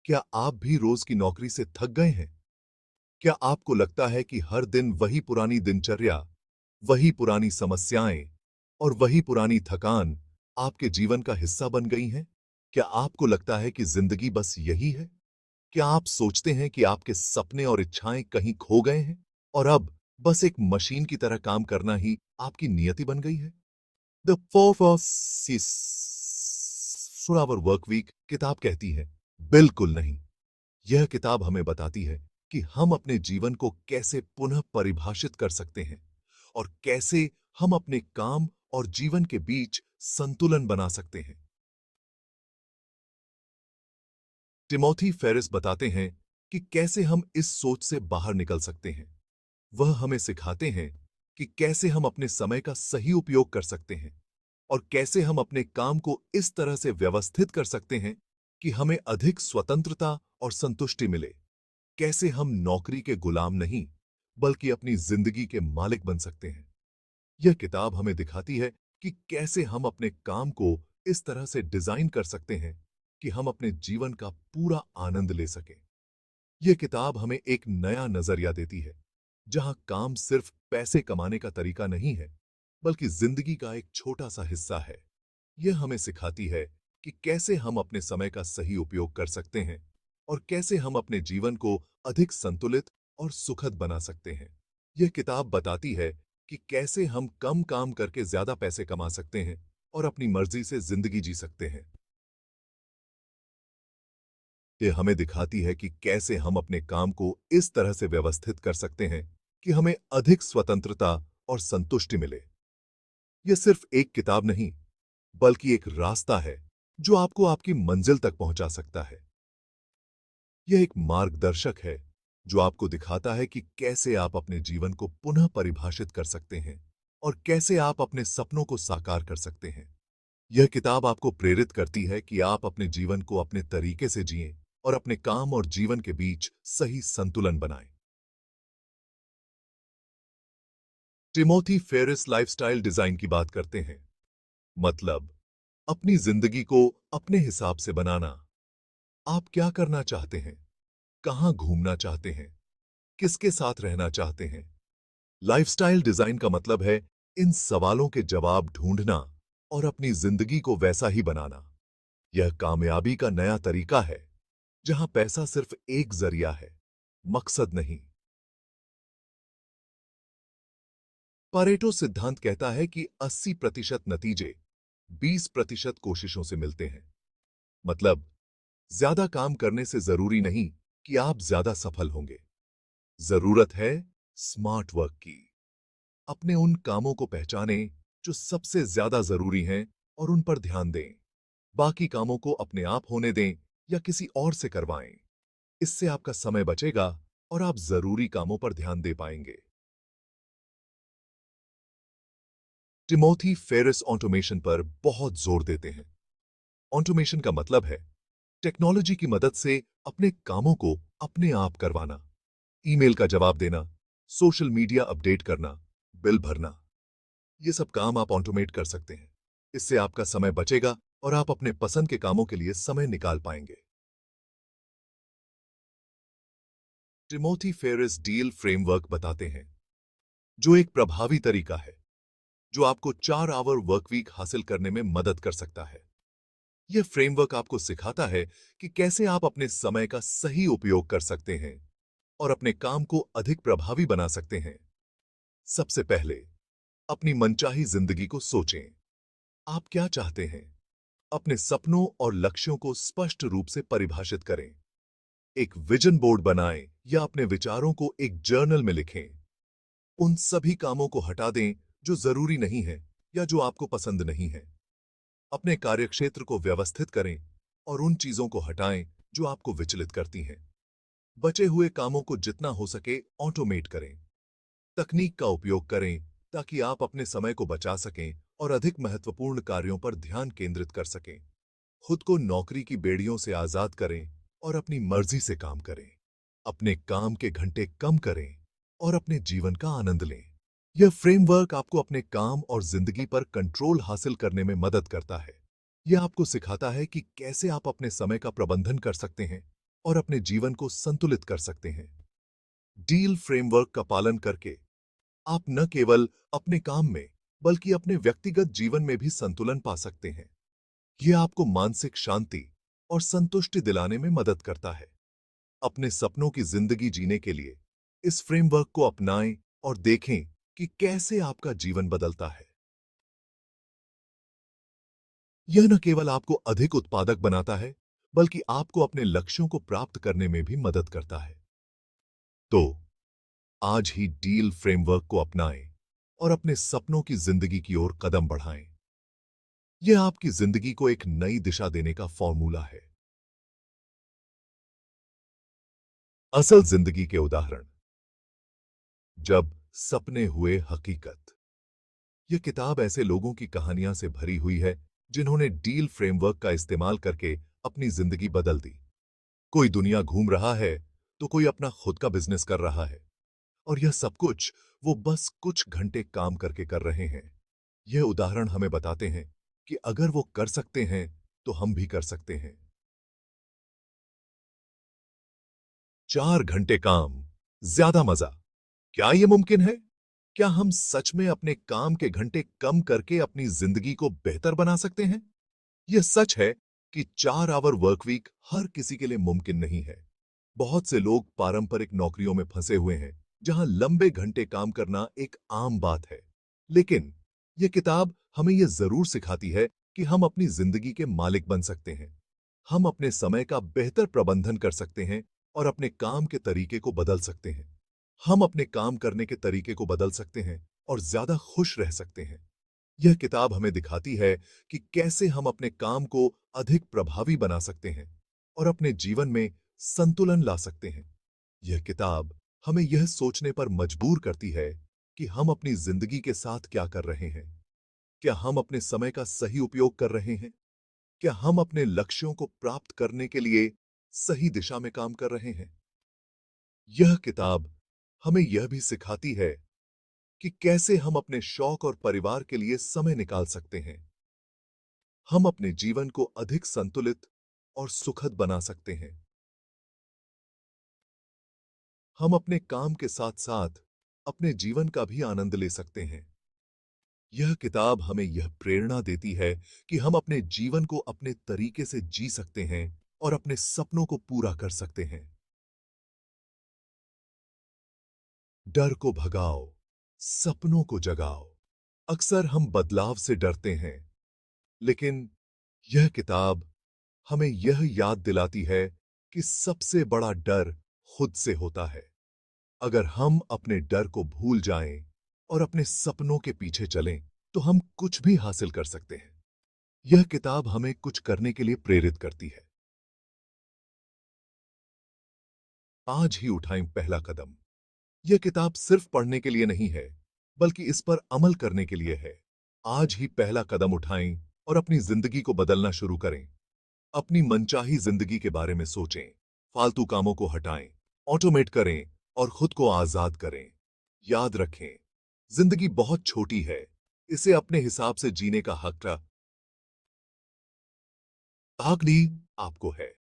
क्या आप भी रोज की नौकरी से थक गए हैं? क्या आपको लगता है कि हर दिन वही पुरानी दिनचर्या, वही पुरानी समस्याएं और वही पुरानी थकान आपके जीवन का हिस्सा बन गई हैं? क्या आपको लगता है कि जिंदगी बस यही है? क्या आप सोचते हैं कि आपके सपने और इच्छाएं कहीं खो गए हैं और अब बस एक मशीन की तरह काम करना ही आपकी नियति बन गई है? द 4 आवर वर्क वीक किताब कहती है, बिल्कुल नहीं। यह किताब हमें बताती है कि हम अपने जीवन को कैसे पुनः परिभाषित कर सकते हैं और कैसे हम अपने काम और जीवन के बीच संतुलन बना सकते हैं। टिमोथी फेरिस बताते हैं कि कैसे हम इस सोच से बाहर निकल सकते हैं। वह हमें सिखाते हैं कि कैसे हम अपने समय का सही उपयोग कर सकते हैं और कैसे हम अपने काम को इस तरह से व्यवस्थित कर सकते हैं कि हमें अधिक स्वतंत्रता और संतुष्टि मिले। कैसे हम नौकरी के गुलाम नहीं, बल्कि अपनी जिंदगी के मालिक बन सकते हैं। यह किताब हमें दिखाती है कि कैसे हम अपने काम को इस तरह से डिजाइन कर सकते हैं कि हम अपने जीवन का पूरा आनंद ले सकें। यह किताब हमें एक नया नजरिया देती है, जहां काम सिर्फ पैसे कमाने का तरीका नहीं है, बल्कि जिंदगी का एक छोटा सा हिस्सा है। यह हमें सिखाती है कि कैसे हम अपने समय का सही उपयोग कर सकते हैं और कैसे हम अपने जीवन को अधिक संतुलित और सुखद बना सकते हैं। यह किताब बताती है कि कैसे हम कम काम करके ज्यादा पैसे कमा सकते हैं और अपनी मर्जी से जिंदगी जी सकते हैं। यह हमें दिखाती है कि कैसे हम अपने काम को इस तरह से व्यवस्थित कर सकते हैं कि हमें अधिक स्वतंत्रता और संतुष्टि मिले। यह सिर्फ एक किताब नहीं, बल्कि एक रास्ता है जो आपको आपकी मंजिल तक पहुंचा सकता है। यह एक मार्गदर्शक है जो आपको दिखाता है कि कैसे आप अपने जीवन को पुनः परिभाषित कर सकते हैं और कैसे आप अपने सपनों को साकार कर सकते हैं। यह किताब आपको प्रेरित करती है कि आप अपने जीवन को अपने तरीके से जिएं और अपने काम और जीवन के बीच सही संतुलन बनाएं। टिमोथी फेरिस लाइफस्टाइल डिजाइन की बात करते हैं, मतलब अपनी जिंदगी को अपने हिसाब से बनाना। आप क्या करना चाहते हैं? कहां घूमना चाहते हैं? किसके साथ रहना चाहते हैं? लाइफस्टाइल डिजाइन का मतलब है इन सवालों के जवाब ढूंढना और अपनी जिंदगी को वैसा ही बनाना। यह कामयाबी का नया तरीका है, जहां पैसा सिर्फ एक जरिया है, मकसद नहीं। पारेटो सिद्धांत कहता है कि 80% नतीजे 20% कोशिशों से मिलते हैं। मतलब, ज्यादा काम करने से जरूरी नहीं कि आप ज्यादा सफल होंगे। जरूरत है स्मार्ट वर्क की। अपने उन कामों को पहचानें जो सबसे ज्यादा जरूरी हैं और उन पर ध्यान दें। बाकी कामों को अपने आप होने दें या किसी और से करवाएं। इससे आपका समय बचेगा और आप जरूरी कामों पर ध्यान दे पाएंगे। टिमोथी फेरिस ऑटोमेशन पर बहुत जोर देते हैं। ऑटोमेशन का मतलब है टेक्नोलॉजी की मदद से अपने कामों को अपने आप करवाना। ईमेल का जवाब देना, सोशल मीडिया अपडेट करना, बिल भरना, ये सब काम आप ऑटोमेट कर सकते हैं। इससे आपका समय बचेगा और आप अपने पसंद के कामों के लिए समय निकाल पाएंगे। टिमोथी फेरिस डील फ्रेमवर्क बताते हैं, जो एक प्रभावी तरीका है जो आपको 4 आवर वर्क वीक हासिल करने में मदद कर सकता है। यह फ्रेमवर्क आपको सिखाता है कि कैसे आप अपने समय का सही उपयोग कर सकते हैं और अपने काम को अधिक प्रभावी बना सकते हैं। सबसे पहले अपनी मनचाही जिंदगी को सोचें। आप क्या चाहते हैं? अपने सपनों और लक्ष्यों को स्पष्ट रूप से परिभाषित करें। एक विजन बोर्ड बनाएं या अपने विचारों को एक जर्नल में लिखें। उन सभी कामों को हटा दें जो जरूरी नहीं है या जो आपको पसंद नहीं है। अपने कार्यक्षेत्र को व्यवस्थित करें और उन चीजों को हटाएं जो आपको विचलित करती हैं। बचे हुए कामों को जितना हो सके ऑटोमेट करें। तकनीक का उपयोग करें ताकि आप अपने समय को बचा सकें और अधिक महत्वपूर्ण कार्यों पर ध्यान केंद्रित कर सकें। खुद को नौकरी की बेड़ियों से आजाद करें और अपनी मर्जी से काम करें। अपने काम के घंटे कम करें और अपने जीवन का आनंद लें। यह फ्रेमवर्क आपको अपने काम और जिंदगी पर कंट्रोल हासिल करने में मदद करता है। यह आपको सिखाता है कि कैसे आप अपने समय का प्रबंधन कर सकते हैं और अपने जीवन को संतुलित कर सकते हैं। डील फ्रेमवर्क का पालन करके आप न केवल अपने काम में बल्कि अपने व्यक्तिगत जीवन में भी संतुलन पा सकते हैं। यह आपको मानसिक शांति और संतुष्टि दिलाने में मदद करता है। अपने सपनों की जिंदगी जीने के लिए इस फ्रेमवर्क को अपनाएं और देखें कि कैसे आपका जीवन बदलता है। यह न केवल आपको अधिक उत्पादक बनाता है, बल्कि आपको अपने लक्ष्यों को प्राप्त करने में भी मदद करता है। तो आज ही डील फ्रेमवर्क को अपनाएं और अपने सपनों की जिंदगी की ओर कदम बढ़ाएं। यह आपकी जिंदगी को एक नई दिशा देने का फॉर्मूला है। असल जिंदगी के उदाहरण। जब सपने हुए हकीकत। यह किताब ऐसे लोगों की कहानियां से भरी हुई है जिन्होंने डील फ्रेमवर्क का इस्तेमाल करके अपनी जिंदगी बदल दी। कोई दुनिया घूम रहा है तो कोई अपना खुद का बिजनेस कर रहा है, और यह सब कुछ वो बस कुछ घंटे काम करके कर रहे हैं। यह उदाहरण हमें बताते हैं कि अगर वो कर सकते हैं तो हम भी कर सकते हैं। 4 घंटे काम, ज्यादा मजा। क्या यह मुमकिन है? क्या हम सच में अपने काम के घंटे कम करके अपनी जिंदगी को बेहतर बना सकते हैं? यह सच है कि 4 आवर वर्क वीक हर किसी के लिए मुमकिन नहीं है। बहुत से लोग पारंपरिक नौकरियों में फंसे हुए हैं, जहां लंबे घंटे काम करना एक आम बात है। लेकिन यह किताब हमें यह जरूर सिखाती है कि हम अपनी जिंदगी के मालिक बन सकते हैं। हम अपने समय का बेहतर प्रबंधन कर सकते हैं और अपने काम के तरीके को बदल सकते हैं। हम अपने काम करने के तरीके को बदल सकते हैं और ज्यादा खुश रह सकते हैं। यह किताब हमें दिखाती है कि कैसे हम अपने काम को अधिक प्रभावी बना सकते हैं और अपने जीवन में संतुलन ला सकते हैं। यह किताब हमें यह सोचने पर मजबूर करती है कि हम अपनी जिंदगी के साथ क्या कर रहे हैं। क्या हम अपने समय का सही उपयोग कर रहे हैं? क्या हम अपने लक्ष्यों को प्राप्त करने के लिए सही दिशा में काम कर रहे हैं? यह किताब हमें यह भी सिखाती है कि कैसे हम अपने शौक और परिवार के लिए समय निकाल सकते हैं। हम अपने जीवन को अधिक संतुलित और सुखद बना सकते हैं। हम अपने काम के साथ-साथ अपने जीवन का भी आनंद ले सकते हैं। यह किताब हमें यह प्रेरणा देती है कि हम अपने जीवन को अपने तरीके से जी सकते हैं और अपने सपनों को पूरा कर सकते हैं। डर को भगाओ, सपनों को जगाओ। अक्सर हम बदलाव से डरते हैं, लेकिन यह किताब हमें यह याद दिलाती है कि सबसे बड़ा डर खुद से होता है। अगर हम अपने डर को भूल जाएं और अपने सपनों के पीछे चलें, तो हम कुछ भी हासिल कर सकते हैं। यह किताब हमें कुछ करने के लिए प्रेरित करती है। आज ही उठाएं पहला कदम। यह किताब सिर्फ पढ़ने के लिए नहीं है, बल्कि इस पर अमल करने के लिए है। आज ही पहला कदम उठाएं और अपनी जिंदगी को बदलना शुरू करें। अपनी मनचाही जिंदगी के बारे में सोचें, फालतू कामों को हटाएं, ऑटोमेट करें और खुद को आजाद करें। याद रखें, जिंदगी बहुत छोटी है, इसे अपने हिसाब से जीने का हक आपको है।